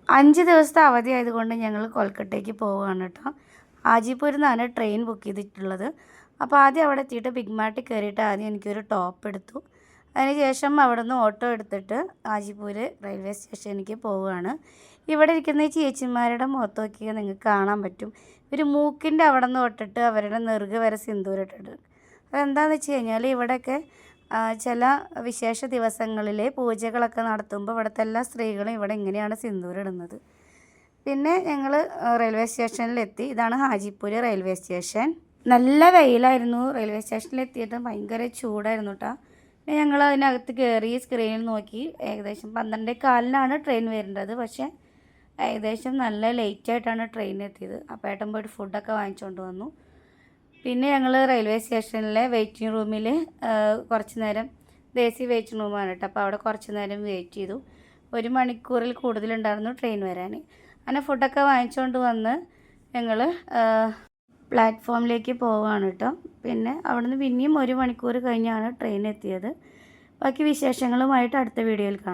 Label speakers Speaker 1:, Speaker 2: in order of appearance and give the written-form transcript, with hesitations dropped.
Speaker 1: 5 ദിവസത്തെ അവധി ആയതുകൊണ്ട് ഞങ്ങൾ കൊൽക്കട്ടയ്ക്ക് പോവുകയാണ് കേട്ടോ. ഹാജിപ്പൂരിൽ നിന്നാണ് ട്രെയിൻ ബുക്ക് ചെയ്തിട്ടുള്ളത്. അപ്പോൾ ആദ്യം അവിടെ എത്തിയിട്ട് ബിഗ് മാർട്ടിൽ കയറിയിട്ട് ആദ്യം എനിക്കൊരു ടോപ്പ് എടുത്തു. അതിനുശേഷം അവിടെ നിന്ന് ഓട്ടോ എടുത്തിട്ട് ഹാജിപ്പൂർ റെയിൽവേ സ്റ്റേഷനിലേക്ക് പോവുകയാണ്. ഇവിടെ ഇരിക്കുന്ന ഈ ചേച്ചിമാരുടെ മുഖത്ത് നോക്കിയാൽ നിങ്ങൾക്ക് കാണാൻ പറ്റും. ഒരു മൂക്കിൻ്റെ അവിടെ നിന്ന് തൊട്ടിട്ട് അവരുടെ നെറുക വരെ സിന്ദൂരം ഇട്ടിട്ട്. അതെന്താണെന്ന് വെച്ച് കഴിഞ്ഞാൽ ഇവിടെയൊക്കെ ചില വിശേഷ ദിവസങ്ങളിൽ പൂജകളൊക്കെ നടത്തുമ്പോൾ ഇവിടുത്തെ എല്ലാ സ്ത്രീകളും ഇവിടെ ഇങ്ങനെയാണ് സിന്ദൂരം ഇടുന്നത്. പിന്നെ ഞങ്ങൾ റെയിൽവേ സ്റ്റേഷനിലെത്തി. ഇതാണ് ഹാജിപ്പൂർ റെയിൽവേ സ്റ്റേഷൻ. നല്ല വെയിലായിരുന്നു. റെയിൽവേ സ്റ്റേഷനിലെത്തിയിട്ട് ഭയങ്കര ചൂടായിരുന്നു കേട്ടോ. പിന്നെ ഞങ്ങൾ അതിനകത്ത് കയറി സ്ക്രീനിൽ നോക്കി. ഏകദേശം 12:15 ട്രെയിൻ വരേണ്ടത്. പക്ഷേ ഏകദേശം നല്ല ലേറ്റായിട്ടാണ് ട്രെയിൻ എത്തിയത്. അപ്പോൾ ഏട്ടൻ പോയിട്ട് ഫുഡൊക്കെ വാങ്ങിച്ചുകൊണ്ട് വന്നു. പിന്നെ ഞങ്ങൾ റെയിൽവേ സ്റ്റേഷനിലെ വെയിറ്റിംഗ് റൂമിൽ കുറച്ച് നേരം, ദേശീയ വെയിറ്റിംഗ് റൂമാണ് കേട്ടോ. അപ്പോൾ അവിടെ കുറച്ച് നേരം വെയിറ്റ് ചെയ്തു. 1 മണിക്കൂറിൽ കൂടുതലുണ്ടായിരുന്നു ട്രെയിൻ വരാൻ. അങ്ങനെ ഫുഡൊക്കെ വാങ്ങിച്ചുകൊണ്ട് വന്ന് ഞങ്ങൾ പ്ലാറ്റ്ഫോമിലേക്ക് പോവുകയാണ് കേട്ടോ. പിന്നെ അവിടുന്ന് പിന്നെയും 1 മണിക്കൂർ കഴിഞ്ഞാണ് ട്രെയിൻ എത്തിയത്. ബാക്കി വിശേഷങ്ങളുമായിട്ട് അടുത്ത വീഡിയോയിൽ കാണാം.